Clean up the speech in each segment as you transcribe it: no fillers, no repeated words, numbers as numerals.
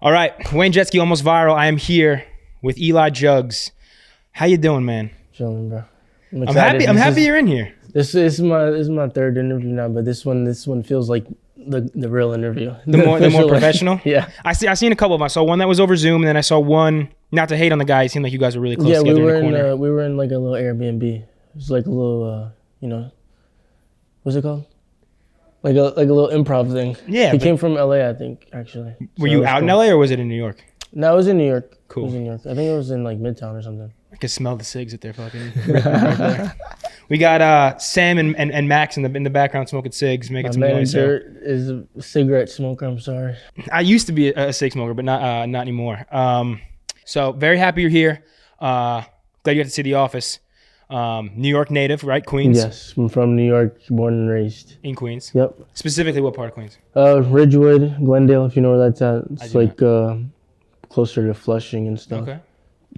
All right, Wayne Jetski, almost viral. I am here with Eli Juggz. How you doing, man? Chilling, bro. I'm happy you're in here. This is my third interview now, but this one feels like the real interview. The more professional. Yeah. I seen a couple of them. I saw one that was over Zoom, and then I saw one. Not to hate on the guy, it seemed like you guys were really close together in the corner. We were in like a little Airbnb. It was like a little, what's it called? Like a little improv thing. Yeah. He came from LA, I think, actually. Were you out in LA or was it in New York? No, it was in New York. Cool. It was in New York. I think it was in like Midtown or something. I can smell the cigs that they're fucking ripping right there. We got Sam and Max in the background smoking cigs, making some noise. My manager is a cigarette smoker. I'm sorry. I used to be a cig smoker, but not anymore. So very happy you're here. Glad you got to see the office. New York native, right? Queens? Yes, I'm from New York, born and raised. In Queens? Yep. Specifically, what part of Queens? Ridgewood, Glendale, if you know where that's at. It's like not. Closer to Flushing and stuff. Okay.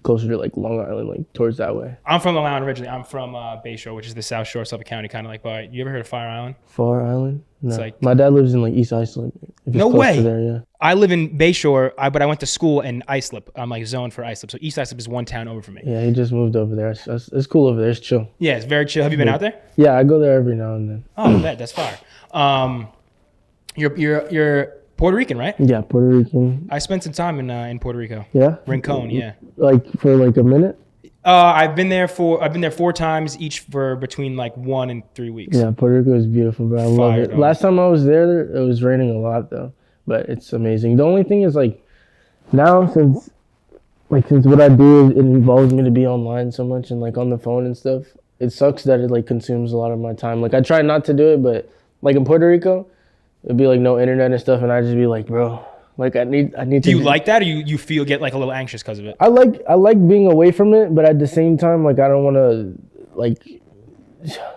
Closer to like Long Island, like towards that way. I'm from Long Island originally. I'm from Bayshore, which is the South Shore, Suffolk County, kind of like by. You ever heard of Fire Island? Fire Island? No. It's like, my dad lives in like East Islip. No way. There, yeah. I live in Bayshore, but I went to school in Islip. I'm like zoned for Islip. So East Islip is one town over from me. Yeah, he just moved over there. It's cool over there. It's chill. Yeah, it's very chill. Have you been out there? Yeah, I go there every now and then. Oh, I bet. That's fire. You're Puerto Rican, right? Yeah, Puerto Rican. I spent some time in Puerto Rico. Yeah? Rincon, yeah. Like for like a minute? I've been there 4 times, each for between like 1 and 3 weeks. Yeah, Puerto Rico is beautiful, bro. I love it. Last time I was there, it was raining a lot though, but it's amazing. The only thing is like now since what I do, it involves me to be online so much and like on the phone and stuff. It sucks that it like consumes a lot of my time. Like I try not to do it, but like in Puerto Rico, it'd be like no internet and stuff, and I'd just be like, bro, like I need to. Do you like that, or you get like a little anxious because of it? I like being away from it, but at the same time, like I don't want to like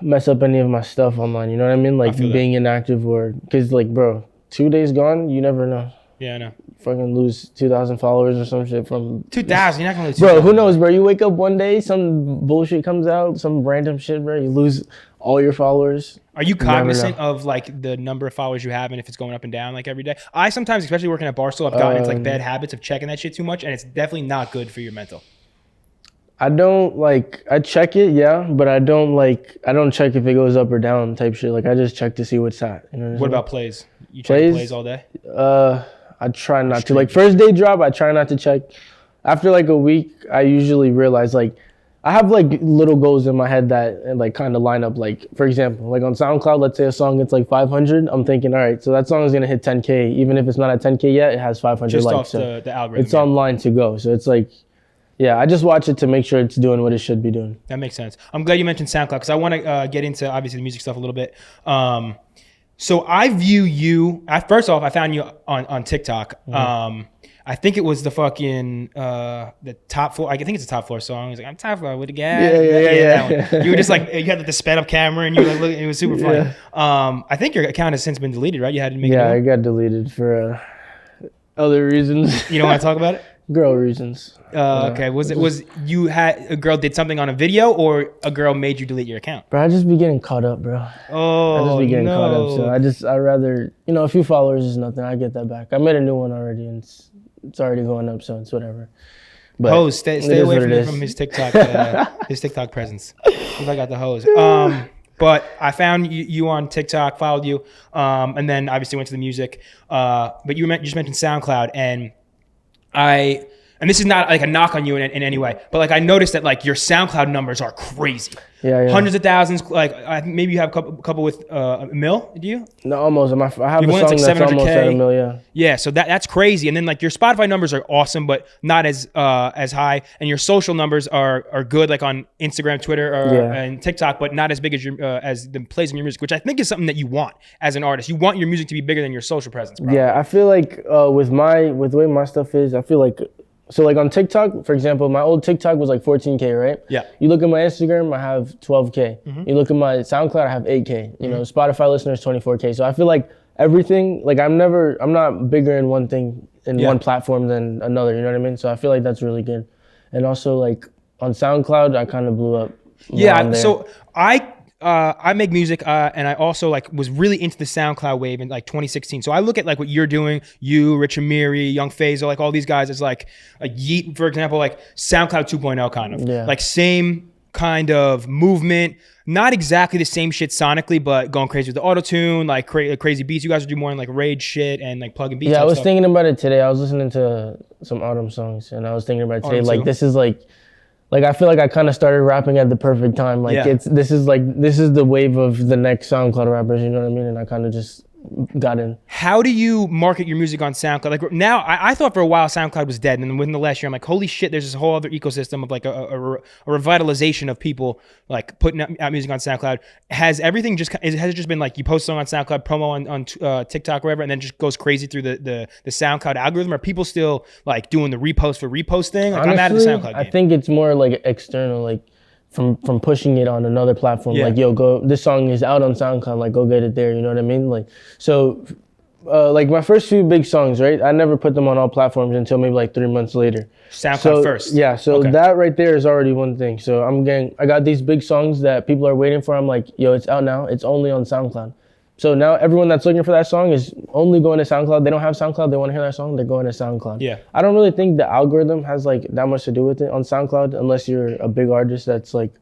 mess up any of my stuff online. You know what I mean? Like being inactive or because like, bro, 2 days gone, you never know. Yeah, I know. Fucking lose 2,000 followers or some shit from 2,000. You're not gonna lose. Bro, who knows, bro? You wake up one day, some bullshit comes out, some random shit, bro. You lose all your followers. Are you cognizant of like the number of followers you have and if it's going up and down like every day? I sometimes, especially working at Barstool, I've gotten into like bad habits of checking that shit too much, and it's definitely not good for your mental. I don't like. I check it, yeah, but I don't check if it goes up or down type shit. Like I just check to see what's at. You know what about plays? You check plays all day? I try not to. Like first day drop, I try not to check. After like a week, I usually realize like I have like little goals in my head that like kind of line up. Like for example, like on SoundCloud, let's say a song gets like 500. I'm thinking, all right, so that song is gonna hit 10K. Even if it's not at 10K yet, it has 500 just likes. Off so the algorithm. It's online to go. So it's like, yeah, I just watch it to make sure it's doing what it should be doing. That makes sense. I'm glad you mentioned SoundCloud because I want to get into obviously the music stuff a little bit. So I view you. First off, I found you on TikTok. Mm-hmm. I think it was the fucking the top floor. I think it's a top floor song. He's like, I'm top floor with the gas. Yeah. You were just like, you had the sped up camera and you were like, look, it was super funny. Yeah. I think your account has since been deleted, right? You had to make it. Yeah, it got deleted for other reasons. You don't want to talk about it? Girl reasons. Okay. Was you had a girl did something on a video or a girl made you delete your account? Bro, I just be getting caught up, bro. Oh, I just be getting caught up. So I rather, a few followers is nothing. I get that back. I made a new one already and it's already going up, so it's whatever. But hose, stay away from his TikTok his TikTok presence. I got the hose. But I found you on TikTok, followed you, and then obviously went to the music. But you just mentioned SoundCloud, and this is not like a knock on you in any way, but like I noticed that like your SoundCloud numbers are crazy. Yeah. Hundreds of thousands. Like I think maybe you have a couple with a mil. Do you? No, almost. I have a song that's almost at a mil. Yeah. Yeah. So that's crazy. And then like your Spotify numbers are awesome, but not as high. And your social numbers are good, like on Instagram, Twitter, and TikTok, but not as big as as the plays in your music, which I think is something that you want as an artist. You want your music to be bigger than your social presence. Probably. Yeah, I feel like with the way my stuff is, I feel like. So like on TikTok, for example, my old TikTok was like 14K, right? Yeah. You look at my Instagram, I have 12K. Mm-hmm. You look at my SoundCloud, I have 8K. You know, Spotify listeners, 24K. So I feel like everything, like I'm not bigger in one thing, one platform than another, you know what I mean? So I feel like that's really good. And also like on SoundCloud, I kind of blew up. Yeah, so I make music, and I also like was really into the SoundCloud wave in like 2016. So I look at like what you're doing, you, Rich Amiri, Young Fazo, like all these guys as like Yeet, for example, like SoundCloud 2.0 kind of, like same kind of movement. Not exactly the same shit sonically, but going crazy with the auto-tune, like crazy beats. You guys would do more in like rage shit and like plugging beats. Yeah, I was thinking about it today. I was listening to some Autumn songs, and I was thinking about it today. Like this is like I feel like I kind of started rapping at the perfect time. Like this is the wave of the next SoundCloud rappers. You know what I mean? And I kind of just got in. How do you market your music on SoundCloud? Like now, I thought for a while SoundCloud was dead, and then within the last year, I'm like, holy shit! There's this whole other ecosystem of like a revitalization of people like putting out music on SoundCloud. Has everything has it just been like you post a song on SoundCloud, promo on TikTok, or whatever, and then just goes crazy through the SoundCloud algorithm? Are people still like doing the repost for repost thing? Like, honestly, I'm out of the SoundCloud game. I think it's more like external, like from pushing it on another platform. Like, yo, go, this song is out on SoundCloud, like go get it there, you know what I mean? Like, so like my first few big songs, right? I never put them on all platforms until maybe like 3 months later. SoundCloud first. Yeah, so that right there is already one thing. So I got these big songs that people are waiting for. I'm like, yo, it's out now. It's only on SoundCloud. So now everyone that's looking for that song is only going to SoundCloud. They don't have SoundCloud. They want to hear that song. They're going to SoundCloud. Yeah. I don't really think the algorithm has like that much to do with it on SoundCloud, unless you're a big artist that's like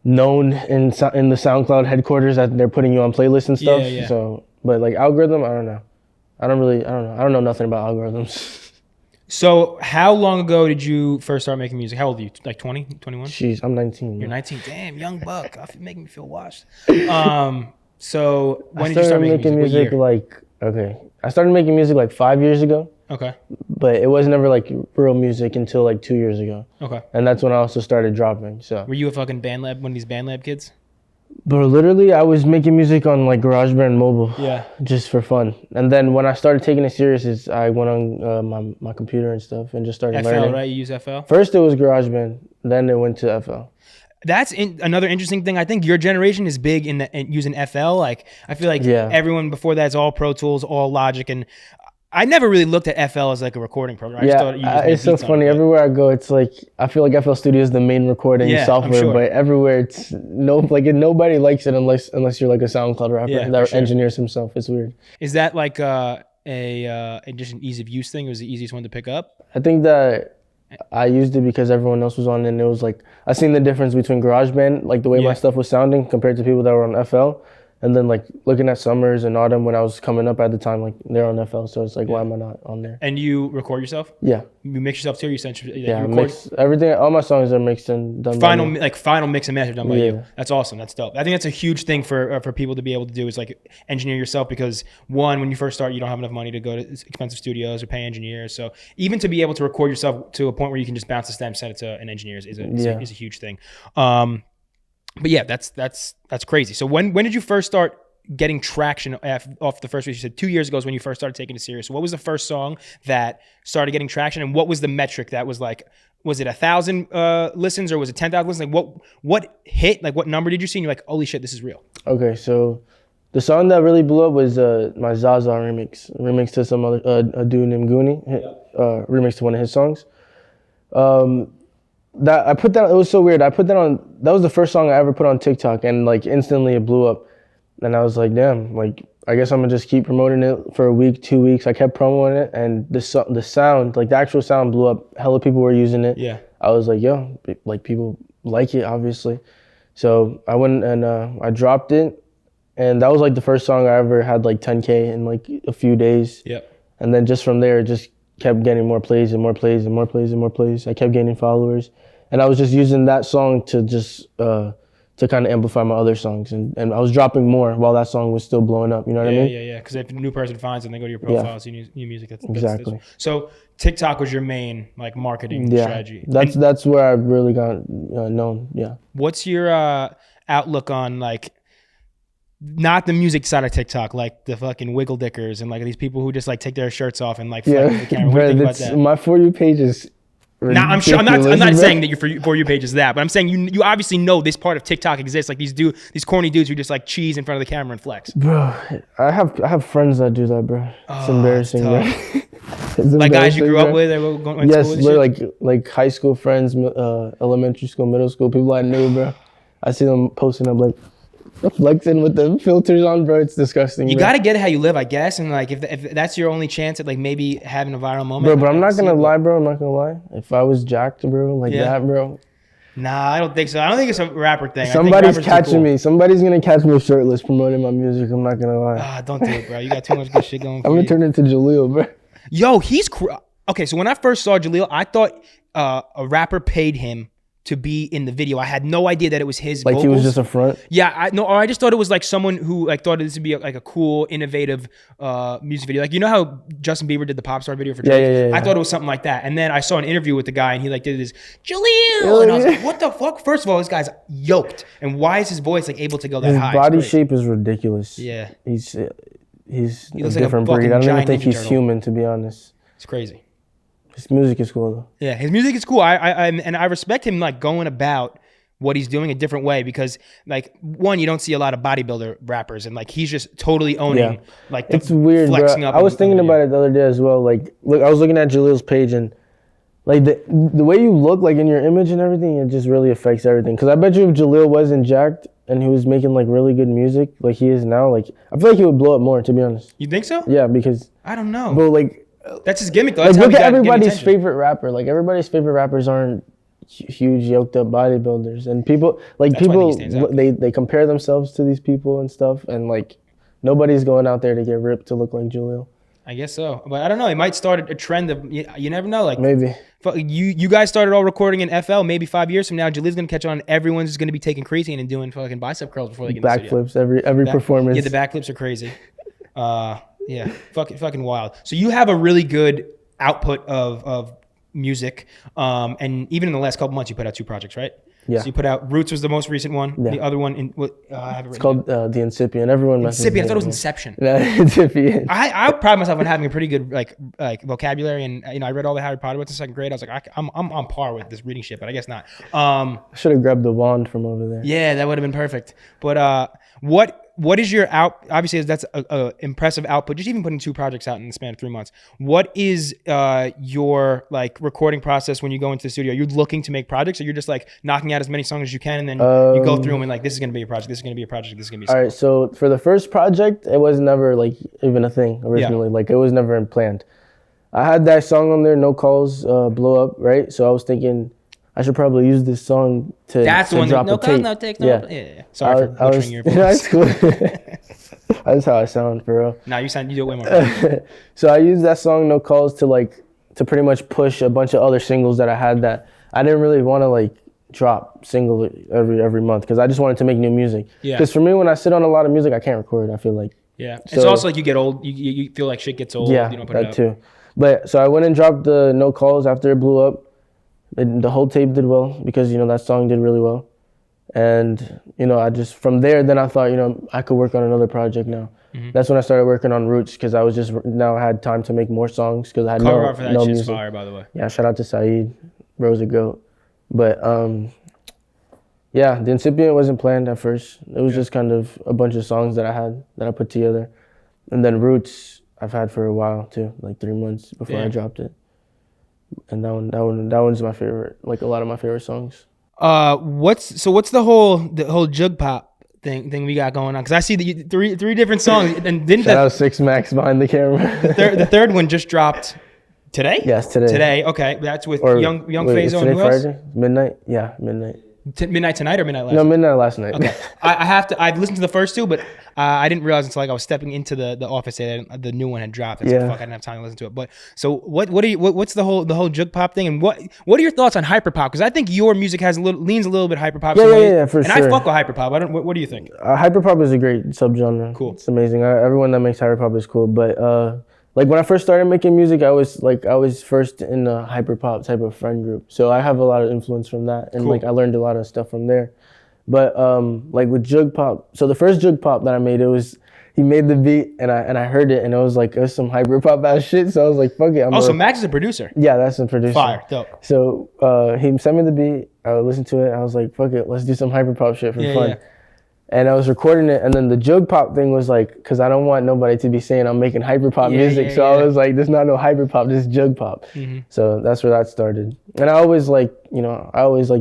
known in the SoundCloud headquarters that they're putting you on playlists and stuff. Yeah. So, but like algorithm, I don't know. I don't know nothing about algorithms. So how long ago did you first start making music? How old are you? Like 20, 21? Jeez, I'm 19. You're 19. Damn, young buck. Making me feel washed. So when did you start making music? I started making music like 5 years ago. Okay. But it was never like real music until like 2 years ago. Okay. And that's when I also started dropping. So. Were you a fucking one of these BandLab kids? Bro, literally, I was making music on like GarageBand Mobile. Yeah. Just for fun. And then when I started taking it serious, is I went on my computer and stuff and just started learning. FL, right? You use FL? First it was GarageBand, then it went to FL. That's another interesting thing. I think your generation is big in using FL. Like, I feel like everyone before that is all Pro Tools, all Logic, and I never really looked at FL as like a recording program. I just thought you just it's so funny. Everywhere I go, it's like I feel like FL Studio is the main recording software, but everywhere it's nobody likes it unless you're like a SoundCloud rapper that engineers himself. It's weird. Is that like just an ease of use thing? It was the easiest one to pick up? I think that I used it because everyone else was on it, and it was like I seen the difference between GarageBand, like the way my stuff was sounding compared to people that were on FL. And then like looking at Summers and Autumn when I was coming up at the time, like they're on FL, so it's like why am I not on there? And you record yourself? Yeah. You mix yourself too? Or you essentially you mix everything. All my songs are mixed and done. Final mix and master done by you. That's awesome. That's dope. I think that's a huge thing for people to be able to do is like engineer yourself, because one, when you first start, you don't have enough money to go to expensive studios or pay engineers. So even to be able to record yourself to a point where you can just bounce the stem, send it to an engineer is a huge thing. But yeah, that's crazy. So when did you first start getting traction off the first release? You said 2 years ago is when you first started taking it serious. What was the first song that started getting traction, and what was the metric that was like, was it 1,000 listens or was it 10,000 listens? Like what hit, like what number did you see and you're like, holy shit, this is real? Okay, so the song that really blew up was my Zaza remix to some other a dude named Goonie, remix to one of his songs. That I put that, it was so weird. I put that on, that was the first song I ever put on TikTok, and like instantly it blew up. And I was like, damn, like, I guess I'm gonna just keep promoting it for a week, 2 weeks. I kept promoting it, and the sound, like the actual sound blew up. Hella people were using it. Yeah. I was like, yo, like people like it, obviously. So I went and I dropped it, and that was like the first song I ever had like 10K in like a few days. Yeah. And then just from there, it just kept getting more plays and more plays and more plays and more plays. I kept gaining followers, and I was just using that song to just to kind of amplify my other songs, and I was dropping more while that song was still blowing up. You know what I mean? Yeah. Because if a new person finds it, and they go to your profile, see new music. That's exactly. So TikTok was your main like marketing strategy. That's where I really got known. Yeah. What's your outlook on like, not the music side of TikTok, like the fucking wiggle dickers and like these people who just like take their shirts off and like flex the camera? What do you think about that? My For You page is now, I'm not saying that your For You page is that, but I'm saying you obviously know this part of TikTok exists. Like these corny dudes who just like cheese in front of the camera and flex. Bro, I have friends that do that, bro. It's embarrassing, bro. It's like guys you grew up with, or went to school with? Like high school friends, elementary school, middle school, people I knew, bro. I see them posting up like flexing with the filters on, bro. It's disgusting. You got to get it how you live, I guess. And like, if that's your only chance at like maybe having a viral moment. Bro, but I'm not going to lie, bro. I'm not going to lie. If I was jacked, bro, like that, bro. Nah, I don't think so. I don't think it's a rapper thing. Somebody's catching me. Somebody's going to catch me shirtless promoting my music. I'm not going to lie. Don't do it, bro. You got too much good shit going for you. I'm going to turn into Jaleel, bro. Yo, okay, so when I first saw Jaleel, I thought a rapper paid him to be in the video. I had no idea that it was his vocals. He was just a front? Yeah, I just thought it was like someone who like thought this would be like a cool, innovative music video. Like, you know how Justin Bieber did the pop star video for Drake? Yeah. I thought it was something like that. And then I saw an interview with the guy and he like did this, Jaleel! And I was like, what the fuck? First of all, this guy's yoked. And why is his voice like able to go that high? His body shape is ridiculous. Yeah. He's a like different breed. I don't even think he's human, to be honest. It's crazy. His music is cool though. Yeah, his music is cool. I respect him like going about what he's doing a different way because like one, you don't see a lot of bodybuilder rappers and like he's just totally owning like the it's weird, flexing bro. up. I was thinking about it the other day as well. Like, look, I was looking at Jaleel's page and like the way you look like in your image and everything, it just really affects everything. Because I bet you if Jaleel wasn't jacked and he was making like really good music like he is now, like I feel like he would blow up more. To be honest. You think so? Yeah, because I don't know. But like. That's his gimmick, though. Like, look at everybody's favorite rapper. Like, everybody's favorite rappers aren't huge, yoked up bodybuilders. And people, they compare themselves to these people and stuff. And, like, nobody's going out there to get ripped to look like Jaleel. I guess so. But I don't know. It might start a trend of, you never know. Like maybe. You guys started all recording in FL. Maybe 5 years from now, Jaleel's going to catch on. Everyone's just going to be taking creatine and doing fucking bicep curls before they get in the studio. Backflips, every performance. Yeah, the backflips are crazy. Yeah, fucking wild. So you have a really good output of music, and even in the last couple months, you put out 2 projects, right? Yeah. So you put out Roots was the most recent one. Yeah. The other one, I have it. It's called The Incipient. Everyone Incipient. I thought it was Inception. No, Incipient. I pride myself on having a pretty good like vocabulary, and I read all the Harry Potter books in 2nd grade. I was like, I'm on par with this reading shit, but I guess not. I should have grabbed the wand from over there. Yeah, that would have been perfect. But what is your obviously that's a impressive output, just even putting 2 projects out in the span of 3 months. What is your like recording process when you go into the studio? Are you looking to make projects, or you're just like knocking out as many songs as you can and then you go through them and like, this is going to be a project, this is going to be a project, this is going to be a song. All right, so for the first project, it was never like even a thing originally. Like it was never planned. I had that song on there, No Calls, blow up, right? So I was thinking I should probably use this song to drop a tape. No takes, yeah. Sorry for butchering your voice. That's cool. That's how I sound, bro. Nah, you do it way more. So I used that song, No Calls, to pretty much push a bunch of other singles that I had that I didn't really want to like drop single every month because I just wanted to make new music. Yeah. Because for me, when I sit on a lot of music, I can't record. I feel like. Yeah. So, it's also like you get old. You feel like shit gets old. Yeah, you don't put it out. Too. But so I went and dropped the No Calls after it blew up. The whole tape did well because, that song did really well. And, I just, from there, then I thought, I could work on another project now. Mm-hmm. That's when I started working on Roots because I was just, now I had time to make more songs because I had cover art for that no shit's music. Fire, by the way. Yeah, shout out to Saeed, Bro's a goat. But, yeah, The Incipient wasn't planned at first. It was just kind of a bunch of songs that I put together. And then Roots, I've had for a while too, like 3 months before I dropped it. And that one's my favorite, like a lot of my favorite songs. What's the whole Jug Pop thing we got going on? Because I see the three different songs, and didn't shout out 6 Max behind the camera. the third one just dropped today. Yes, today. Today, okay, that's with young Fazo and who else? Friday? Midnight, yeah, midnight. Midnight tonight or midnight last night? No, midnight last night. Okay. I've listened to the first 2, but I didn't realize until like I was stepping into the office that the new one had dropped. And so I didn't have time to listen to it. But so what's the whole Jug Pop thing, and what are your thoughts on hyperpop? Because I think your music leans a little bit hyperpop. Yeah, for sure. And I fuck with hyperpop. What do you think? Hyperpop is a great subgenre. Cool. It's amazing. Everyone that makes hyperpop is cool, but like when I first started making music, I was first in a hyperpop type of friend group, so I have a lot of influence from that, and like I learned a lot of stuff from there. But like with Jug Pop, so the first Jug Pop that I made, he made the beat, and I heard it, and it was like some hyperpop ass shit. So I was like, fuck it. So Max is a producer. Yeah, that's a producer. Fire, dope. So he sent me the beat. I listened to it. I was like, fuck it, let's do some hyperpop shit for fun. Yeah. And I was recording it, and then the Jug Pop thing was like, because I don't want nobody to be saying I'm making hyperpop music. So I was like, there's not no hyperpop, this is Jug Pop. Mm-hmm. So that's where that started. And I always like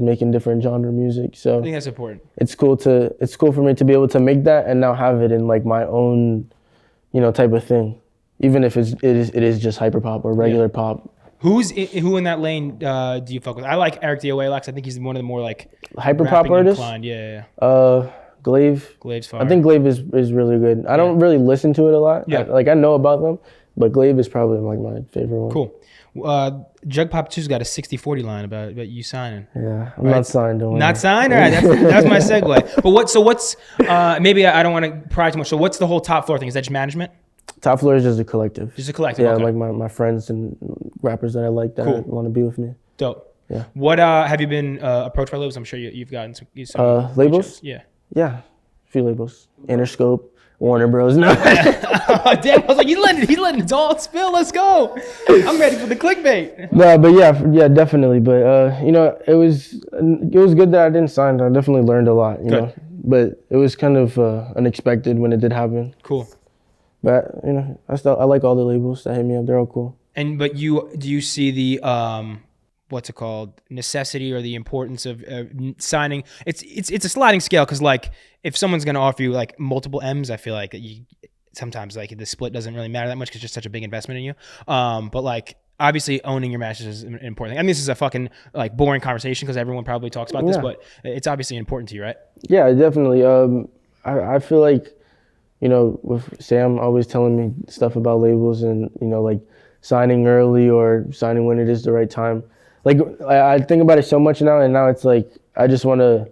making different genre music. So I think that's important. It's cool for me to be able to make that and now have it in like my own, type of thing. Even if it is just hyperpop or regular pop. Who in that lane do you fuck with? I like Eric D.O.A.Lax. I think he's one of the more like hyperpop artists. Yeah. Glaive. Glaive's fire. I think Glaive is really good. I don't really listen to it a lot. Yeah. I know about them, but Glaive is probably like my favorite one. Cool. Jug Pop 2's got a 60-40 line about you signing. Yeah, I'm not signed. Don't worry. Not signed? All right, that's my segue. But what's maybe I don't want to pry too much. So what's the whole Top Floor thing? Is that just management? Top Floor is just a collective. Just a collective. Yeah, okay. like my friends and rappers that I like that want to be with me. Dope. Yeah. What have you been approached by labels? I'm sure you've gotten some labels. Yeah. Yeah, a few labels. Interscope, Warner Bros. No. Damn, I was like, he's letting it all spill. Let's go. I'm ready for the clickbait. No, but yeah, definitely. But it was good that I didn't sign. I definitely learned a lot. You know, but it was kind of unexpected when it did happen. Cool. But I like all the labels that hit me up. They're all cool. But do you see the what's it called, necessity or the importance of signing? It's a sliding scale because like if someone's gonna offer you like multiple M's, I feel like sometimes like the split doesn't really matter that much because it's just such a big investment in you. But like obviously owning your masters is an important thing. I mean, this is a fucking like boring conversation because everyone probably talks about this, but it's obviously important to you, right? Yeah, definitely. I feel like, with Sam always telling me stuff about labels and, like signing early or signing when it is the right time. Like, I think about it so much now, and now it's like, I just want to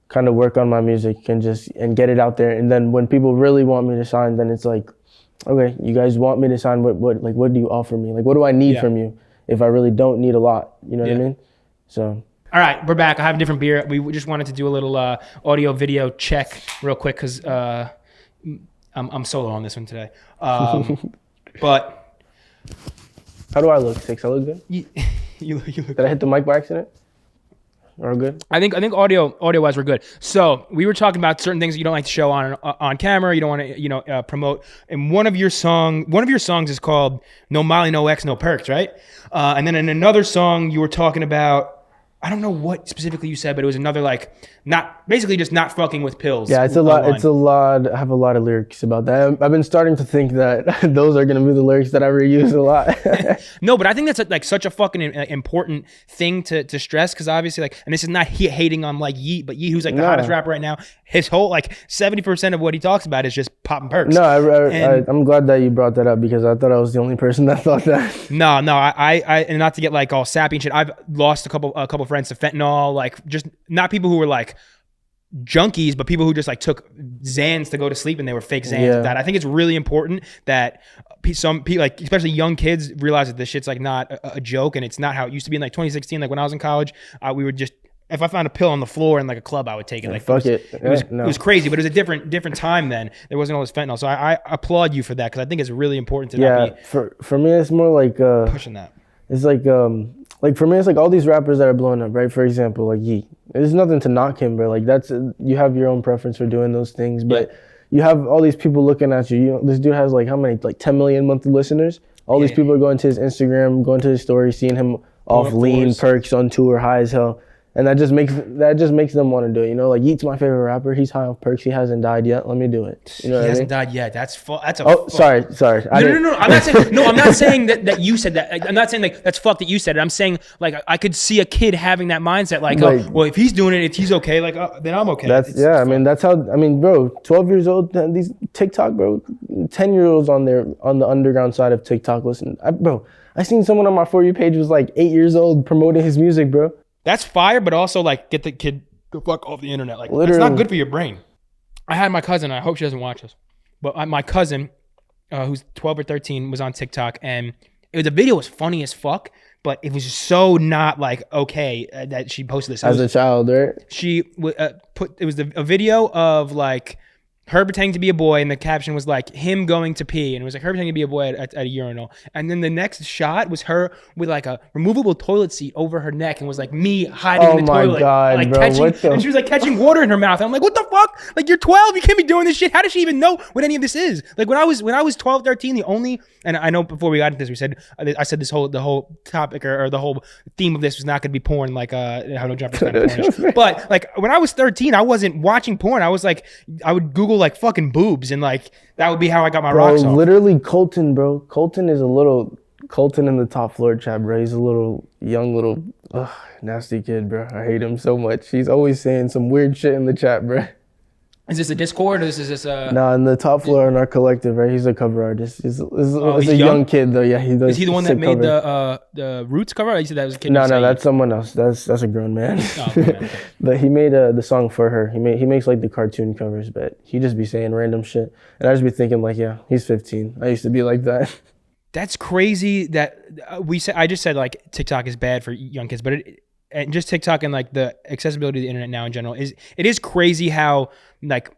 kind of work on my music and get it out there. And then when people really want me to sign, then it's like, okay, you guys want me to sign, what do you offer me? Like, what do I need from you if I really don't need a lot? You know what I mean? So. All right, we're back. I have a different beer. We just wanted to do a little audio video check real quick because I'm solo on this one today. But how do I look? 6? I look good? You look Did I hit the mic by accident? Or good? I think audio wise we're good. So we were talking about certain things that you don't like to show on camera. You don't want to promote. And one of your songs is called "No Molly, No X, No Perks," right? And then in another song you were talking about, I don't know what specifically you said, but it was another like not fucking with pills. Yeah, it's a lot. It's a lot. I have a lot of lyrics about that. I've been starting to think that those are going to be the lyrics that I reuse a lot. No, but I think that's like such a fucking important thing to stress because obviously like, and this is not hating on like Yeet, but Yeet, who's like the hottest rapper right now, his whole like 70% of what he talks about is just popping perks. No, I'm glad that you brought that up because I thought I was the only person that thought that. No, I and not to get like all sappy and shit. I've lost a couple friends to fentanyl, like just not people who were like junkies, but people who just like took Xans to go to sleep and they were fake Xans. That I think it's really important that some people, like especially young kids, realize that this shit's like not a joke and it's not how it used to be in like 2016. Like when I was in college, we would just, if I found a pill on the floor in like a club, I would take it. Like fuck it was crazy, but it was a different time then. There wasn't all this fentanyl, so I applaud you for that because I think it's really important to not be for me it's more like pushing that. It's like for me it's like all these rappers that are blowing up, right? For example, like Yeet. There's nothing to knock him, bro. Like that's you have your own preference for doing those things, but you have all these people looking at you. This dude has like how many? Like 10 million monthly listeners. All these people are going to his Instagram, going to his story, seeing him off lean, perks on tour, high as hell. And that just makes them want to do it. Like Yeet's my favorite rapper. He's high on perks. He hasn't died yet. Let me do it. He hasn't died yet. That's a. Oh, sorry. No. I'm not saying that you said that. I'm not saying like that's fucked that you said it. I'm saying like I could see a kid having that mindset. Like, oh, well, if he's doing it, if he's okay, like then I'm okay. That's how. Bro, 12 years old. These TikTok, bro, 10-year-olds on the underground side of TikTok. Listen, I seen someone on my For You page was like 8 years old promoting his music, bro. That's fire, but also like get the kid the fuck off the internet. Like literally. It's not good for your brain. I had my cousin. I hope she doesn't watch this, but my cousin, who's 12 or 13, was on TikTok, and the video was funny as fuck, but it was so not like okay that she posted this as a child, right? She put it was a video of like her pretending to be a boy, and the caption was like him going to pee, and it was like her pretending to be a boy at a urinal. And then the next shot was her with like a removable toilet seat over her neck, and was like me hiding in the toilet. Oh my God, like, bro! And she was like catching water in her mouth. And I'm like, what the fuck? Like, you're 12, you can't be doing this shit. How does she even know what any of this is? Like when I was 12, 13, the only, and I know before we got into this, I said the whole topic or the whole theme of this was not going to be porn. Like how no jump is kind of pornish. But like when I was 13, I wasn't watching porn. I was like, I would Google like fucking boobs, and like that would be how I got my rocks off. Literally Colton, bro. Colton is a little Colton in the top floor chat, bro. He's a little young nasty kid, bro. I hate him so much. He's always saying some weird shit in the chat, bro. Is this a Discord or is this a... Nah, in the top floor in our collective, right? He's a cover artist. He's a young kid, though. Yeah, he does. Is he the one that made the Roots cover? Or you said that was a kid? No, that's someone else. That's a grown man. Oh, okay. But he made the song for her. He makes like the cartoon covers, but he just be saying random shit. And I just be thinking like, yeah, he's 15. I used to be like that. That's crazy that I just said like TikTok is bad for young kids, but and just TikTok and like the accessibility of the internet now in general it is crazy how like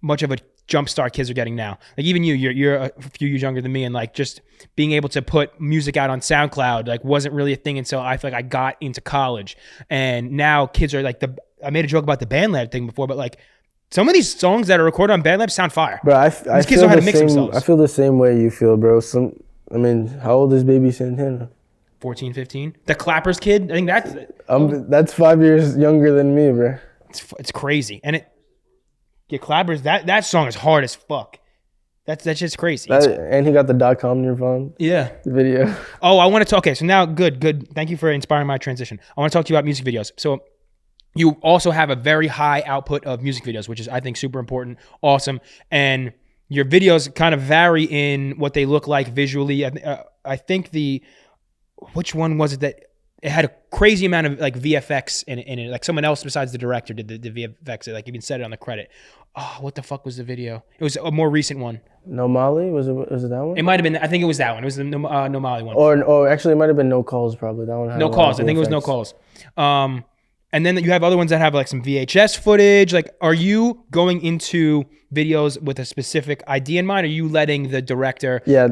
much of a jump start kids are getting now. Like even you're a few years younger than me, and like just being able to put music out on SoundCloud like wasn't really a thing until I feel like I got into college. And now kids are like I made a joke about the BandLab thing before, but like some of these songs that are recorded on BandLab sound fire. Bro, these kids know how to mix themselves. I feel the same way you feel, bro. How old is Baby Santana? 14, 15. The Clappers kid, I think that's 5 years younger than me, bro. It's crazy. And Clappers, that song is hard as fuck. That's just crazy. And he got the .com in your phone. Yeah. The video. Oh, I want to talk. Okay, so now good. Thank you for inspiring my transition. I want to talk to you about music videos. So you also have a very high output of music videos, which is, I think, super important, awesome. And your videos kind of vary in what they look like visually. I think which one was it that it had a crazy amount of like VFX in it? Like someone else besides the director did the VFX. Like even said it on the credit. Oh, what the fuck was the video? It was a more recent one. No Molly? Was it that one? It might have been. I think it was that one. It was the No Molly one. Or actually, it might have been No Calls. Probably that one. Had No Calls. I think it was No Calls. And then you have other ones that have like some VHS footage. Like, are you going into videos with a specific idea in mind? Or are you letting the director? Yeah,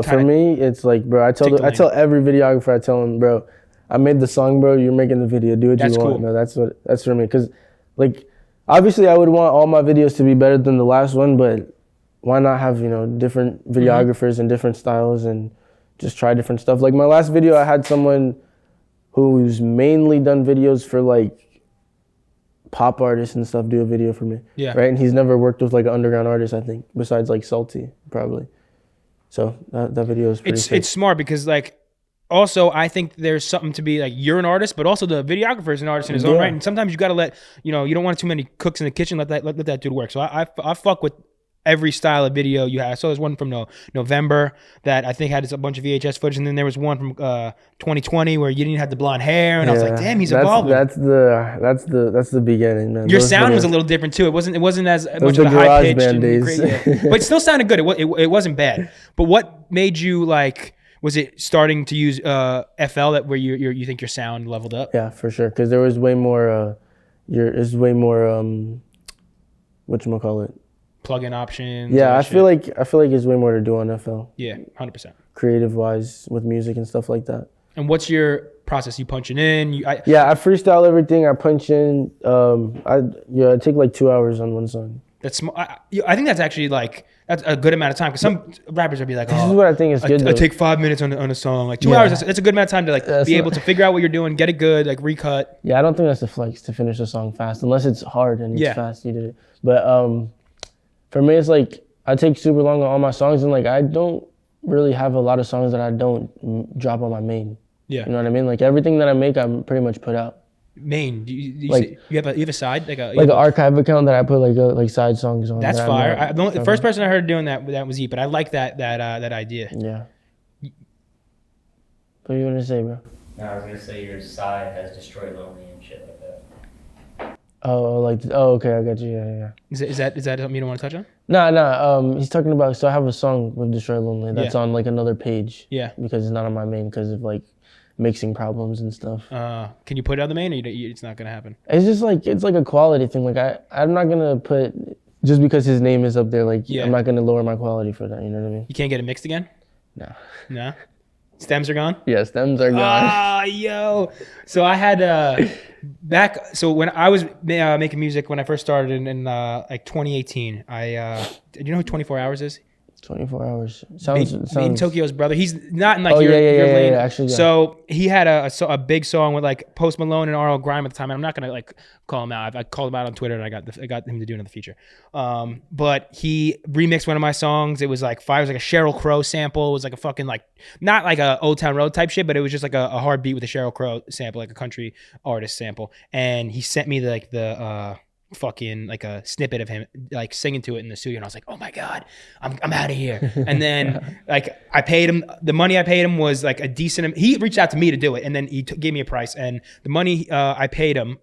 for me, it's like, bro, I tell every videographer, I tell him, bro, I made the song, bro. You're making the video. Do what you want. Cool. No, that's for me. Because, like, obviously, I would want all my videos to be better than the last one, but why not have different videographers and different styles and just try different stuff? Like my last video, I had someone who's mainly done videos for like pop artists and stuff do a video for me. Yeah. Right? And he's never worked with like an underground artist, I think, besides like Salty, probably. So that video is pretty sick. It's smart because like also I think there's something to be like you're an artist, but also the videographer is an artist in his own right. And sometimes you gotta let you don't want too many cooks in the kitchen, let that dude work. So I fuck with every style of video you have. So there's one from November that I think had a bunch of VHS footage, and then there was one from 2020 where you didn't have the blonde hair, and I was like, damn, he's evolving. That's the beginning, man. Your sound was a little different too. It wasn't as much of a high pitched and but it still sounded good. It wasn't bad. But what made you like? Was it starting to use FL where you think your sound leveled up? Yeah, for sure. Because there was way more. Whatchamacallit? Plug-in options. Yeah, I feel like there's way more to do on FL. Yeah, 100%. Creative wise with music and stuff like that. And what's your process? You punching in? I freestyle everything. I punch in. I take like 2 hours on one song. That's I think that's actually like that's a good amount of time because some rappers would be like, this is what I think is good. I take 5 minutes on a song, like 2 hours. That's a good amount of time to like be able to figure out what you're doing, get it good, like recut. Yeah, I don't think that's a flex to finish a song fast unless it's hard and it's fast. You did it, but for me, it's like I take super long on all my songs, and like I don't really have a lot of songs that I don't drop on my main. Yeah, you know what I mean. Like everything that I make, I'm pretty much put out. Main, you have a side like an archive account that I put like side songs on. That's fire. The first person I heard doing that was Eat, but I like that idea. Yeah. What are you gonna say, bro? No, I was gonna say your side has Destroy Lonely and shit like that. Okay, I got you. Yeah. Is that something you don't want to touch on? No. He's talking about. So I have a song with Destroy Lonely that's on like another page. Yeah. Because it's not on my main because of like mixing problems and stuff. Can you put it on the main, or it's not gonna happen? It's just like it's like a quality thing. Like I'm not gonna put just because his name is up there, like Yeah. I'm not gonna lower my quality for that. You know what I mean? You can't get it mixed again? No. No? Stems are gone? Yeah, stems are gone. Ah, yo. So I had so when I was making music when I first started in like 2018, do you know who 24 Hours is? 24 hours. Sounds. Made in Tokyo's brother. He's not in like Oh, your lane. yeah, actually, yeah. So he had a big song with like Post Malone and RL Grime at the time. And I'm not gonna like call him out. I called him out on Twitter and I got him to do another feature. But he remixed one of my songs. It was like fire. It was like a Sheryl Crow sample. It was like a fucking like not like a Old Town Road type shit, but it was just like a hard beat with a Sheryl Crow sample, like a country artist sample. And he sent me the fucking like a snippet of him like singing to it in the studio, and I was like, oh my god, I'm out of here. And then like I paid him, the money I paid him was like a decent, he reached out to me to do it, and then he gave me a price, and the money I paid him,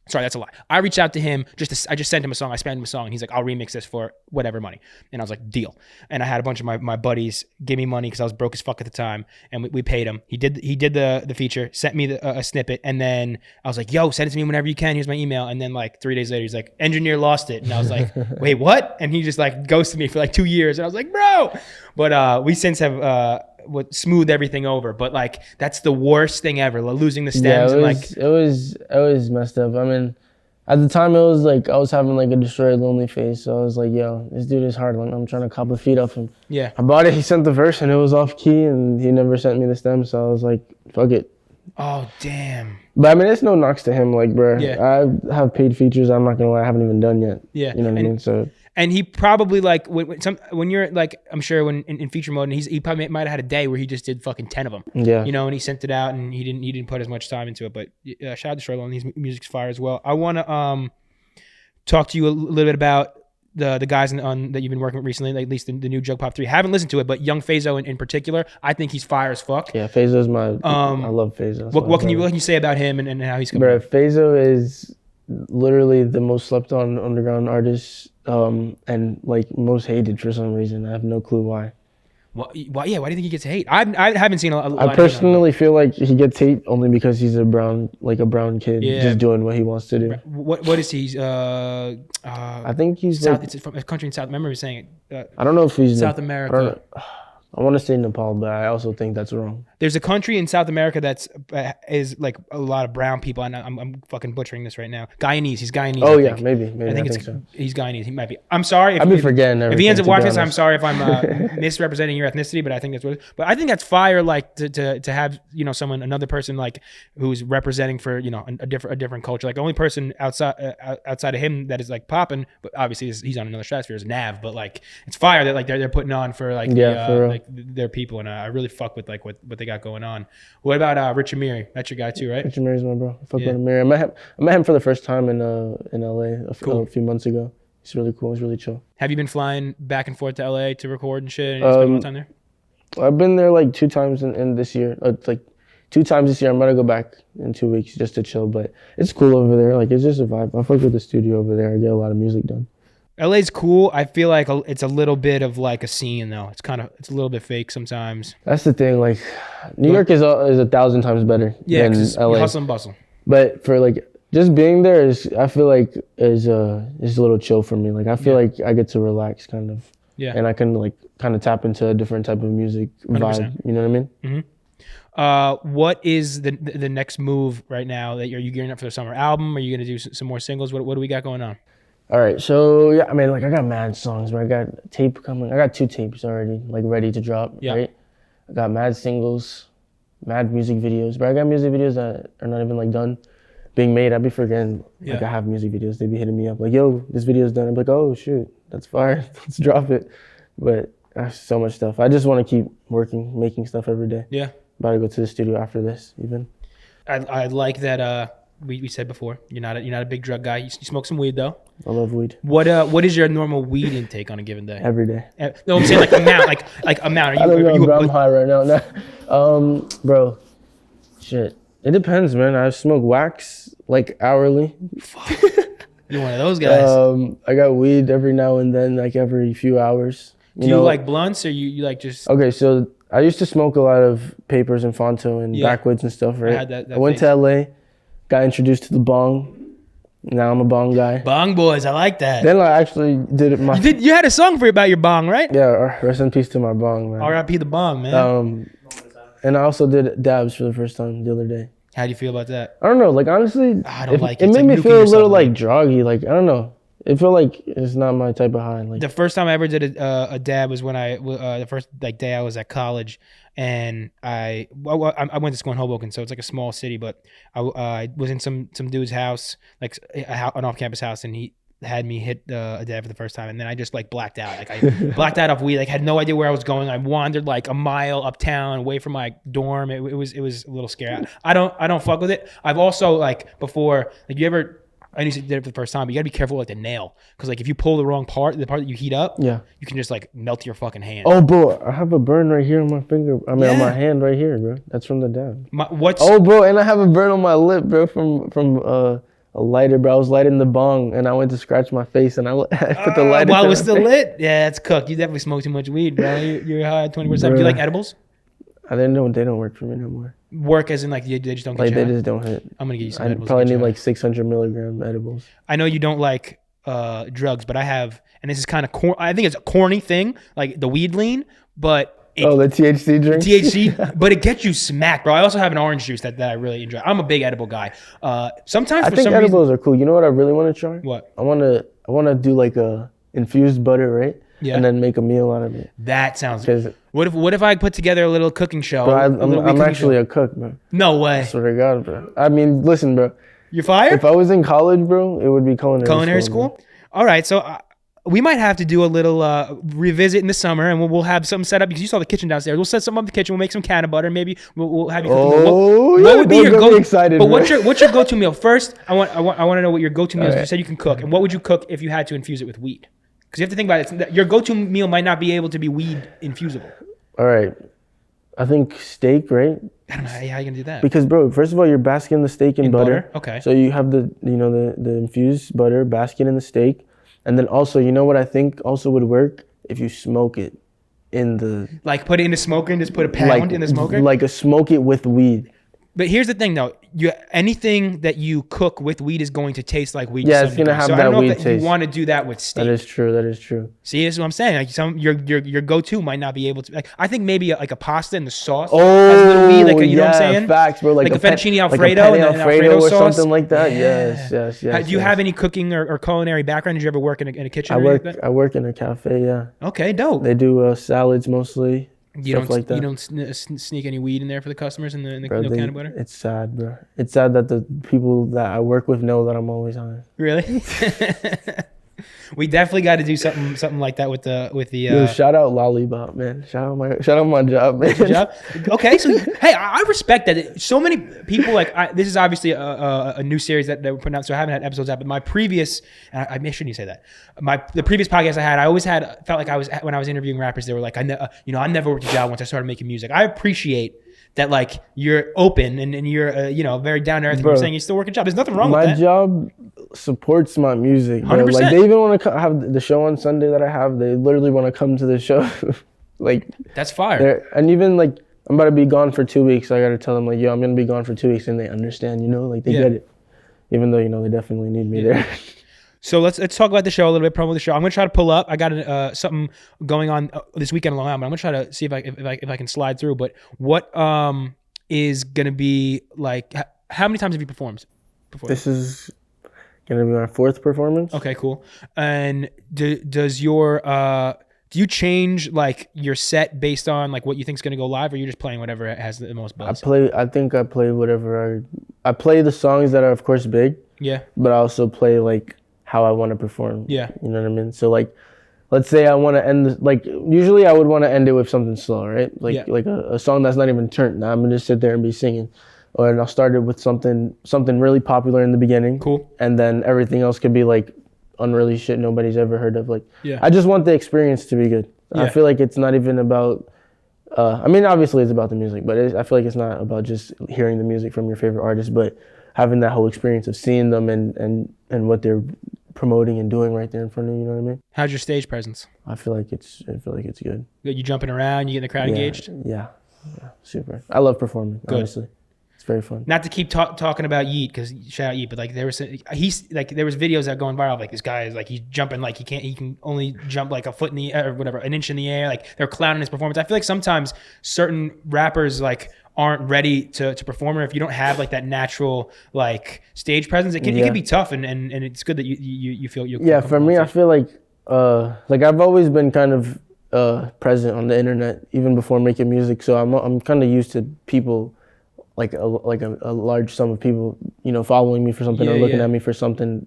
sorry, that's a lie. I reached out to him, I just sent him a song, I spent him a song, and he's like, I'll remix this for whatever money. And I was like, deal. And I had a bunch of my buddies give me money because I was broke as fuck at the time, and we paid him. He did the feature, sent me a snippet, and then I was like, yo, send it to me whenever you can, here's my email. And then like 3 days later, he's like, engineer lost it. And I was like, wait, what? And he just like ghosted me for like 2 years. And I was like, bro. But we since have smooth everything over, but like that's the worst thing ever, losing the stems. It was messed up. I mean, at the time it was like I was having like a destroyed lonely phase, so I was like, yo, this dude is hard. Like, I'm trying to cop a feed off him. Yeah, I bought it, he sent the verse and it was off key and he never sent me the stem, so I was like, fuck it. Oh damn. But I mean, it's no knocks to him, like, bro. Yeah. I have paid features, I'm not gonna lie, I haven't even done yet. Yeah, you know what I mean. So and he probably like when you're like, I'm sure when in feature mode, and he probably might have had a day where he just did fucking 10 of them. Yeah, you know, and he sent it out and he didn't put as much time into it. But shout out to Sherlock, his music's fire as well. I want to talk to you a little bit about the guys that you've been working with recently, like at least the new Jug Pop 3. Haven't listened to it, but Young Fazo in particular, I think he's fire as fuck. Yeah, Fazo's I love Fazo. What can you say about him and how he's coming? Bro, Fazo is literally the most slept on underground artist, and like most hated for some reason. I have no clue why. Why do you think he gets hate? I haven't seen a lot. I personally feel like he gets hate only because he's a brown kid, just doing what he wants to do. What is he? I think he's it's from a country in South. I remember he was saying it. I don't know if he's South America. I want to say Nepal, but I also think that's wrong. There's a country in South America that's is like a lot of brown people, and I'm fucking butchering this right now. Guyanese, he's Guyanese. Oh yeah, maybe. I think so. He's Guyanese. He might be. I'm sorry. I've been forgetting everything. If he ends up watching this, I'm sorry if I'm misrepresenting your ethnicity, but I think that's what it is. But I think that's fire, like to have another person like who's representing for a different culture. Like the only person outside of him that is like popping, but obviously he's on another stratosphere is Nav. But like it's fire that like they're putting on for like like their people, and I really fuck with like what they got going on. What about Rich Amiri? That's your guy too, right? Rich Amiri's my bro. I fuck with Amiri. I met him for the first time in LA a few months ago. He's really cool. He's really chill. Have you been flying back and forth to LA to record and shit? And you spend a lot of time there? I've been there like 2 times in this year. Like 2 times this year. I'm gonna go back in 2 weeks just to chill. But it's cool over there. Like it's just a vibe. I fuck with the studio over there. I get a lot of music done. LA's cool. I feel like it's a little bit of like a scene though. It's a little bit fake sometimes. That's the thing. Like New York is 1,000 times better than LA. Hustle and bustle. But for like just being there I feel like is a little chill for me. Like I feel like I get to relax kind of. Yeah. And I can like kind of tap into a different type of music vibe. 100%. You know what I mean? Mm-hmm. What is the next move right now? That you gearing up for the summer album? Are you gonna do some more singles? What do we got going on? All right, so yeah, I mean, like I got mad songs, but I got tape coming. I got 2 tapes already, like ready to drop. Yeah. Right. I got mad singles, mad music videos, but I got music videos that are not even like done being made. I'd be forgetting like I have music videos. They'd be hitting me up like, "Yo, this video's done." I'm like, "Oh shoot, that's fire. Let's drop it." But I have so much stuff. I just want to keep working, making stuff every day. Yeah. About to go to the studio after this, even. I like that. We said before, you're not a big drug guy. You smoke some weed though. I love weed. What is your normal weed intake on a given day? Every day. No, I'm saying like amount, like amount. I don't know, bro, I'm high right now. No. Bro, shit. It depends, man. I smoke wax like hourly. Fuck. You're one of those guys. I got weed every now and then, like every few hours. Do you like blunts or you like just? Okay, so I used to smoke a lot of papers and Fonto and backwoods and stuff, right? I had that I went to LA. Got introduced to the bong, Now I'm a bong guy. Bong boys, I like that. Then I actually did it. You had a song about your bong, right? Yeah, rest in peace to my bong, man. R.I.P. the bong, man. And I also did dabs for the first time the other day. How do you feel about that? I don't know. Like, honestly, I don't like it. It It's made like me feel a little, nuking like, yourself, droggy. Like, I don't know. It felt like it's not my type of high. Like, the first time I ever did a dab was when the first like day I was at college, and I went to school in Hoboken, so it's like a small city. But I was in some dude's house, like an off-campus house, and he had me hit a dab for the first time, and then I just like blacked out. Like I blacked out off weed. Like had no idea where I was going. I wandered like a mile uptown away from my dorm. It was a little scary. I don't fuck with it. I've also like before like you ever. I knew you did it for the first time, but you gotta be careful with like the nail, because like if you pull the wrong part, the part that you heat up, you can just like melt your fucking hand. Oh, bro, I have a burn right here on my finger. I mean, on my hand right here, bro. That's from the dab. Oh, bro, and I have a burn on my lip, bro, from a lighter, bro. I was lighting the bong, and I went to scratch my face, and I put the lighter. While it was still lit? Yeah, it's cooked. You definitely smoke too much weed, bro. You're high 24/7. Do you like edibles? I didn't know they don't work for me no more. Work as in like they just don't get like you they just don't hit. I'm gonna get you some I edibles. probably need like 600 milligram edibles. I know you don't like drugs, but I have, and this is kind of I think it's a corny thing, like the weed lean, but the THC drink. THC, but it gets you smacked, bro. I also have an orange juice that I really enjoy. I'm a big edible guy. Sometimes I think edibles are cool. You know what I really want to try? What? I want to do like a infused butter, right? Yeah. And then make a meal out of it. That sounds good. What if I put together a little cooking show? Bro, I'm actually a cook, bro. No way. I swear to God, bro. I mean, listen, bro. You're fired? If I was in college, bro, it would be culinary school. All right, so we might have to do a little revisit in the summer, and we'll have something set up, because you saw the kitchen downstairs. We'll set something up in the kitchen. We'll make some canna butter. Maybe we'll have you cook. What would be your go? Excited, but what's your go-to meal? First, I want to know what your go-to meal is. You said you can cook, and what would you cook if you had to infuse it with weed? Because you have to think about it. Your go-to meal might not be able to be weed infusible. All right. I think steak, right? I don't know how you gonna do that. Because, bro, first of all, you're basking the steak in butter. Okay. So you have the infused butter, basking in the steak. And then also, you know what I think also would work? If you smoke it in the... Like put it in the smoker and just put a pound in the smoker? Like a smoke it with weed. But here's the thing, though. Anything that you cook with weed is going to taste like weed. Yeah, it's gonna have that weed taste. You want to do that with steak. That is true. See, this is what I'm saying. Like your go-to might not be able to. Like, I think maybe like a pasta in the sauce. Oh, has a little weed, like you know what I'm saying? Facts, bro. Like a fettuccine Alfredo, like and Alfredo or sauce. something like that. Yeah. Yes. Do you have any cooking or culinary background? Did you ever work in a kitchen? I work in a cafe. Yeah. Okay, dope. They do salads mostly. You don't sneak any weed in there for the customers in the bro, can of butter? It's sad, bro. It's sad that the people that I work with know that I'm always on. Really? We definitely got to do something like that with the. Yo, shout out Lollipop, man. Shout out my job, man. Good job. Okay, so hey, I respect that. So many people this is obviously a new series that we're putting out, so I haven't had episodes out. But my previous, I shouldn't you say that. The previous podcast I had, I always felt like when I was interviewing rappers, they were like, I never worked a job once I started making music. I appreciate that, like, you're open and you're very down to earth. You're saying you still work a job. There's nothing wrong with that. My job supports my music, bro. 100%. Like, they even want to have the show on Sunday that I have. They literally want to come to the show. Like, that's fire. And even like, I'm about to be gone for 2 weeks. So I got to tell them like, yo, I'm going to be gone for 2 weeks, and they understand, like they get it. Even though, they definitely need me there. So let's talk about the show a little bit, promo the show. I'm gonna try to pull up. I got something going on this weekend in Long Island. I'm gonna try to see if I can slide through. But what is gonna be like? How many times have you performed before? This is gonna be my 4th performance. Okay, cool. And do you change like your set based on like what you think is gonna go live, or you're just playing whatever has the most buzz? I think I play whatever I play the songs that are of course big. Yeah. But I also play like how I want to perform. Yeah. You know what I mean? So like, let's say I want to end, like, usually I would want to end it with something slow, right? Like a song that's not even turned. Now I'm going to just sit there and be singing. And I'll start it with something really popular in the beginning. Cool. And then everything else could be like unreleased shit nobody's ever heard of. Like, yeah. I just want the experience to be good. Yeah. I feel like it's not even about, I mean, obviously it's about the music, but I feel like it's not about just hearing the music from your favorite artist, but having that whole experience of seeing them and what they're promoting and doing right there in front of you. You know what I mean? How's your stage presence? I feel like it's good. You jumping around, you getting the crowd engaged? Yeah, super. I love performing, honestly. It's very fun. Not to keep talking about Yeet, because shout out Yeet, but like there was videos that going viral of like this guy is like he's jumping like he can only jump like a foot in the air or whatever, an inch in the air. Like they're clowning his performance. I feel like sometimes certain rappers like aren't ready to perform, or if you don't have like that natural like stage presence, it can be tough, and it's good that you feel you. Yeah, for me, I feel like I've always been kind of present on the internet even before making music, so I'm kind of used to people. Like a large sum of people, following me for something or looking at me for something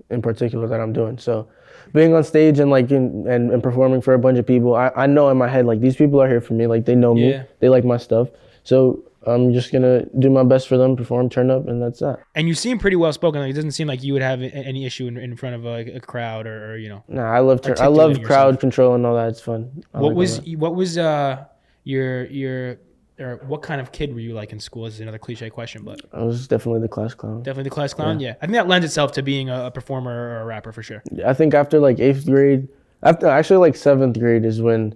in particular that I'm doing. So being on stage and like and performing for a bunch of people, I know in my head like these people are here for me, like they know me, they like my stuff. So I'm just gonna do my best for them, perform, turn up, and that's that. And you seem pretty well spoken. Like it doesn't seem like you would have any issue in front of a crowd or Nah, I love crowd control and all that. It's fun. What was your or what kind of kid were you like in school? This is another cliche question, but I was definitely the class clown. Definitely the class clown. Yeah, I think that lends itself to being a performer or a rapper for sure. I think after like 8th grade, after actually like 7th grade is when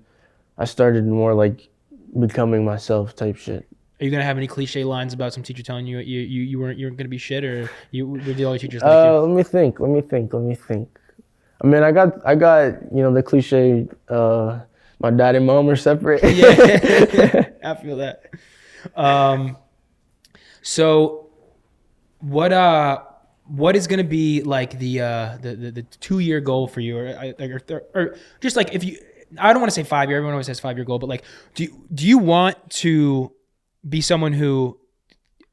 I started more like becoming myself type shit. Are you gonna have any cliche lines about some teacher telling you you weren't gonna be shit, or did all your teachers like you? Let me think. I mean, I got the cliche. My dad and mom are separate. Yeah, I feel that. So, what is gonna be like the 2-year goal for you, or just like if you? I don't want to say 5-year. Everyone always says 5-year goal, but like, do you want to be someone who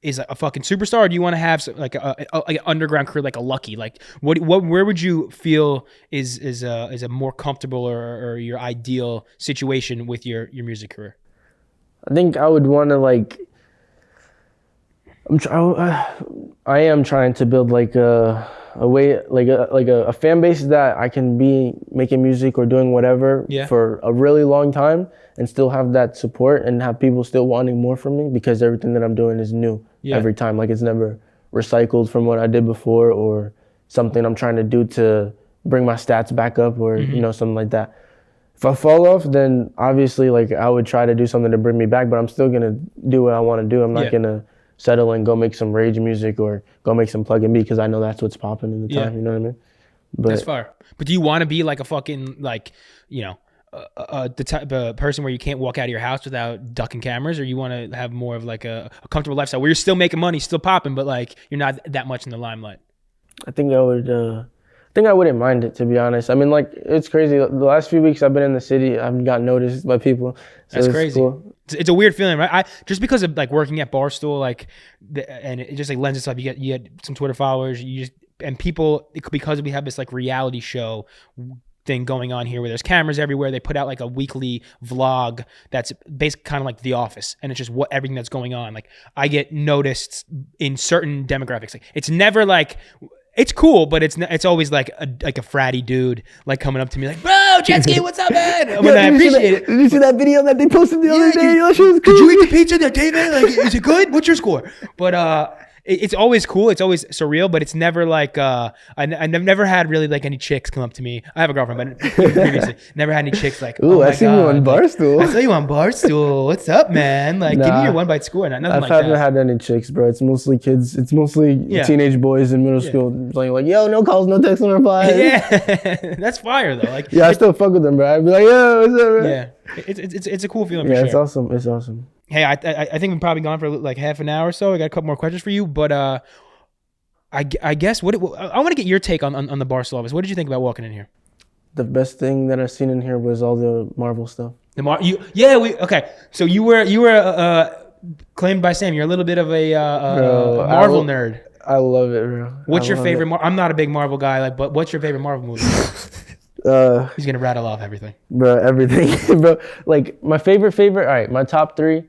is a fucking superstar, or do you want to have like an underground career, like a Lucky? Like, where would you feel is a more comfortable or your ideal situation with your music career? I think I would want to like. I am trying to build like a way, like a fan base that I can be making music or doing whatever for a really long time and still have that support and have people still wanting more from me, because everything that I'm doing is new every time. Like it's never recycled from what I did before or something I'm trying to do to bring my stats back up or something like that. If I fall off, then obviously like I would try to do something to bring me back, but I'm still gonna do what I want to do. I'm not gonna settle and go make some rage music or go make some plug and beat because I know that's what's popping in the time. You know what I mean? But that's fire. But do you want to be like a fucking like the type of person where you can't walk out of your house without ducking cameras, or you want to have more of like a comfortable lifestyle where you're still making money, still popping, but like you're not that much in the limelight? I think I would. I wouldn't mind it, to be honest. I mean, like, it's crazy. The last few weeks I've been in the city, I've gotten noticed by people. So that's crazy. Cool. It's a weird feeling, right? Just because of like working at Barstool, like, and it just like lends itself. You get some Twitter followers. And people, because we have this like reality show thing going on here where there's cameras everywhere. They put out like a weekly vlog that's basically kind of like The Office, and it's just everything that's going on. Like I get noticed in certain demographics. Like it's never like. It's cool, but it's always like a fratty dude like coming up to me like, bro, Jetski, what's up, man? I mean, I appreciate it. Did you see that video that they posted the other day? Did you eat the pizza that day, man? Like, is it good? What's your score? But it's always cool. It's always surreal, but it's never like I've never had really like any chicks come up to me. I have a girlfriend, but previously never had any chicks like, ooh, I see you on Barstool. I saw you on Barstool. What's up, man? Like, give me your 1 bite score. Nothing like that. I haven't had any chicks, bro. It's mostly kids. It's mostly teenage boys in middle school like, yo, no calls, no texts, no replies. Yeah, that's fire though. Like, I still fuck with them, bro. I'd be like, yo, what's up, bro? Yeah, it's a cool feeling. For sure. It's awesome. It's awesome. Hey, I think we've probably gone for like half an hour or so. I got a couple more questions for you, but I guess I want to get your take on the Barstool office. What did you think about walking in here? The best thing that I've seen in here was all the Marvel stuff. Okay. So you were claimed by Sam. You're a little bit of a Marvel nerd. I love it, bro. What's your favorite? I'm not a big Marvel guy, but what's your favorite Marvel movie? He's gonna rattle off everything. Bro, everything, bro. Like my favorite. All right, my top 3.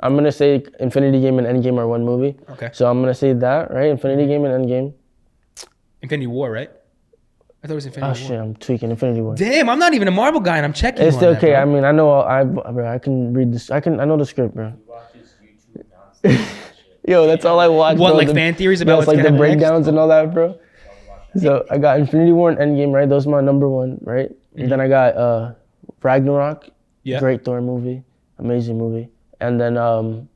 I'm gonna say Infinity Game and Endgame are one movie. Okay. So I'm gonna say that, right? Infinity Game and Endgame. Infinity War, right? I thought it was Infinity War. Oh shit, I'm tweaking Infinity War. Damn, I'm not even a Marvel guy, and I'm checking. It's still okay. I mean, I know. I can read this. I know the script, bro. Yo, that's all I watch. What, bro. like fan theories about what's like gonna the happen breakdowns next? and all that, bro. So I got Infinity War and Endgame, right? Those are my number 1, right? Mm-hmm. And then I got Ragnarok. Yeah. Great Thor movie, amazing movie. And then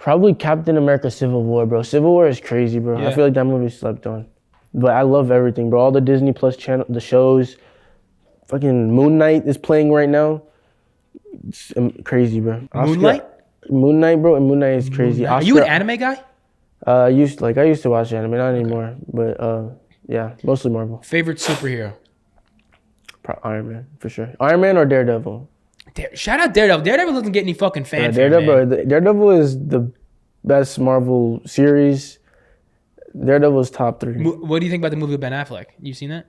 Probably Captain America Civil War, bro. Civil War is crazy, bro. Yeah. I feel like that movie slept on. But I love everything, bro. All the Disney Plus channel, the shows. Fucking Moon Knight is playing right now. It's crazy, bro. Moonlight? Moon Knight, bro. And Moon Knight is crazy. Are you an anime guy? I used to watch anime, not anymore. But yeah, mostly Marvel. Favorite superhero? Iron Man, for sure. Iron Man or Daredevil? Shout out Daredevil. Daredevil doesn't get any fucking fanfare, Daredevil is the best Marvel series. Daredevil is top 3. What do you think about the movie with Ben Affleck? You seen that?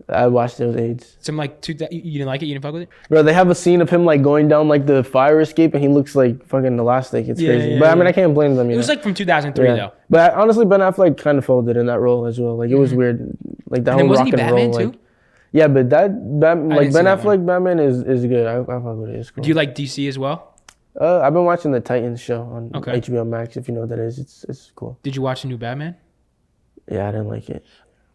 I watched it with AIDS. Some like you didn't like it? You didn't fuck with it? Bro, they have a scene of him like going down like the fire escape and he looks like fucking elastic. It's crazy. Yeah, but I mean, I can't blame them. It was like from 2003 though. But honestly, Ben Affleck kind of folded in that role as well. Like it was weird. Like that whole rock and roll. Batman like, too? yeah, but Ben Affleck Batman is good. I fuck with it. It's cool. Do you like DC as well? I've been watching the Titans show on Okay. HBO Max. If you know what that is, it's cool. Did you watch the new Batman? Yeah, I didn't like it.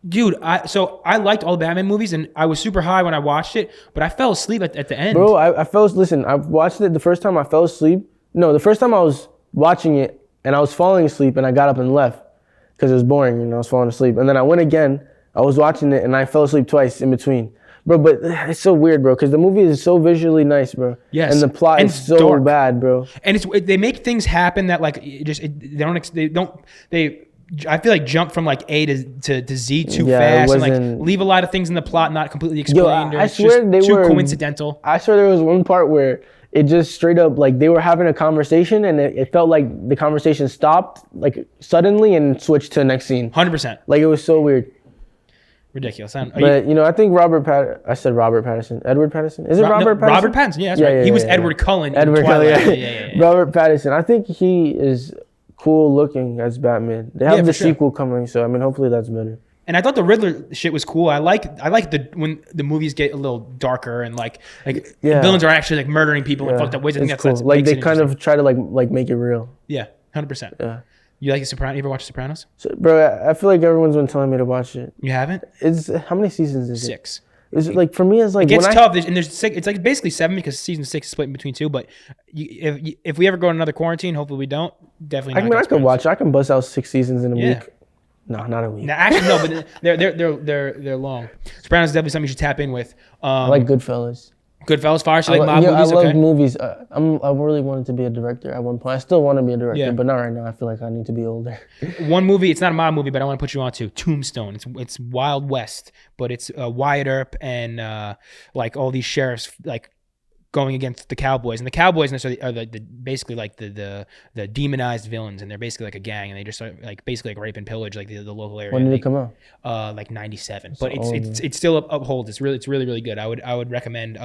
Dude, I liked all the Batman movies and I was super high when I watched it, but I fell asleep at the end. Bro, listen, I watched it the first time I fell asleep. No, the first time I was watching it and I was falling asleep and I got up and left because it was boring and I was falling asleep. And then I went again, I was watching it and I fell asleep twice in between. Bro, but it's so weird, bro, because the movie is so visually nice, bro. Yes. And the plot is so dark. bad, bro. And they make things happen that like they I feel like jump from like A to Z too fast and like leave a lot of things in the plot not completely explained. I swear they too were coincidental. I swear there was one part where it just straight up like they were having a conversation and it felt like the conversation stopped like suddenly and switched to the next scene. 100%. Like it was so weird. Ridiculous. But I think I said Robert Pattinson. Edward Pattinson? Is it Robert Pattinson? Robert Pattinson, yeah, that's right. Yeah, he was Edward Cullen in Edward Twilight. Cullen, Yeah. Robert Pattinson. I think he is cool looking as Batman. They have the sequel coming, so I mean hopefully that's better. And I thought the Riddler shit was cool. I like when the movies get a little darker and like villains are actually like murdering people in fucked up ways. I think that's cool. Like they kind of try to like make it real. Yeah, 100%. Yeah. You like The Sopranos? You ever watch The Sopranos? So, bro, I feel like everyone's been telling me to watch it. You haven't? How many seasons is it? 6. Is it like for me? It's like it gets tough. There's 6. It's like basically 7 because season 6 is split in between 2. But if we ever go on another quarantine, hopefully we don't. Definitely. I can watch. I can bust out 6 seasons in a week. No, not a week. No, actually no, but they're long. Sopranos is definitely something you should tap in with. I like Goodfellas. Goodfellas, fire. So like mob movies. I love movies. I really wanted to be a director at one point. I still want to be a director, but not right now. I feel like I need to be older. One movie, it's not a mob movie, but I want to put you on to Tombstone. It's Wild West, but it's Wyatt Earp and like all these sheriffs like going against the Cowboys, and the Cowboys necessarily are basically like the demonized villains, and they're basically like a gang, and they just are like basically like rape and pillage like the local area. When did it come out? Like 97, but it's still upholds. It's really good. I would recommend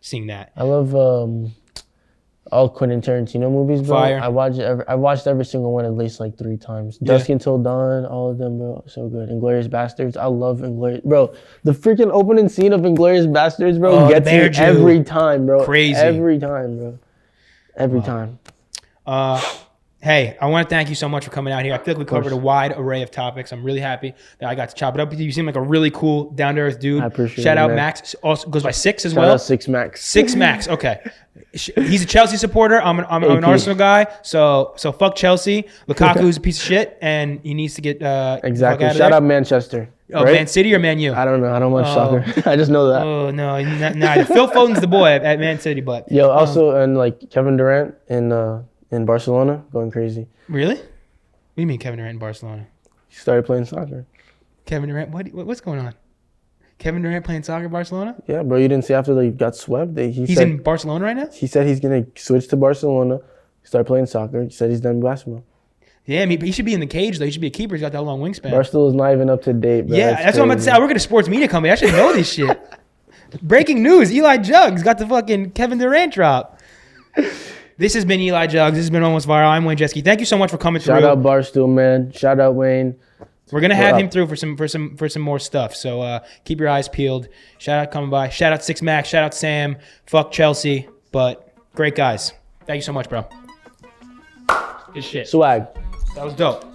seeing that. I love all Quentin Tarantino movies, bro. Fire. I watched every single one at least like 3 times. Dusk Until Dawn, all of them, bro. So good. Inglourious Bastards. I love Inglourious. Bro, the freaking opening scene of Inglourious Bastards, bro, gets me every time, bro. Crazy. Every time, bro. Every time. Hey, I want to thank you so much for coming out here. I feel like we covered a wide array of topics. I'm really happy that I got to chop it up with you. You seem like a really cool, down-to-earth dude. I appreciate it. Shout out man. Max. Also goes by 6 as Shout well. out 6 Max. 6 Max. Okay. He's a Chelsea supporter. I'm an Arsenal guy. So fuck Chelsea. Lukaku's a piece of shit, and he needs to get exactly. Shout out Manchester. Oh, right? Man City or Man U? I don't know. I don't watch soccer. I just know that. Oh no, Phil Foden's the boy at Man City, but also and like Kevin Durant in Barcelona going crazy. Really? What do you mean Kevin Durant in Barcelona? He started playing soccer. Kevin Durant? What's going on? Kevin Durant playing soccer in Barcelona? Yeah, bro. You didn't see after they got swept? He's in Barcelona right now? He said he's going to switch to Barcelona, start playing soccer. He said he's done basketball. Yeah, I mean, he should be in the cage, though. He should be a keeper. He's got that long wingspan. Barstool is not even up to date, bro. Yeah, that's what I'm about to say. I work at a sports media company. I should know this shit. Breaking news. Eli Juggz got the fucking Kevin Durant drop. This has been Eli Juggz. This has been Almost Viral. I'm Wayne Jetski. Thank you so much for coming through. Shout out Barstool, man. Shout out Wayne. We're gonna have him through for some more stuff. So keep your eyes peeled. Shout out coming by. Shout out 6 Max. Shout out Sam. Fuck Chelsea. But great guys. Thank you so much, bro. Good shit. Swag. That was dope.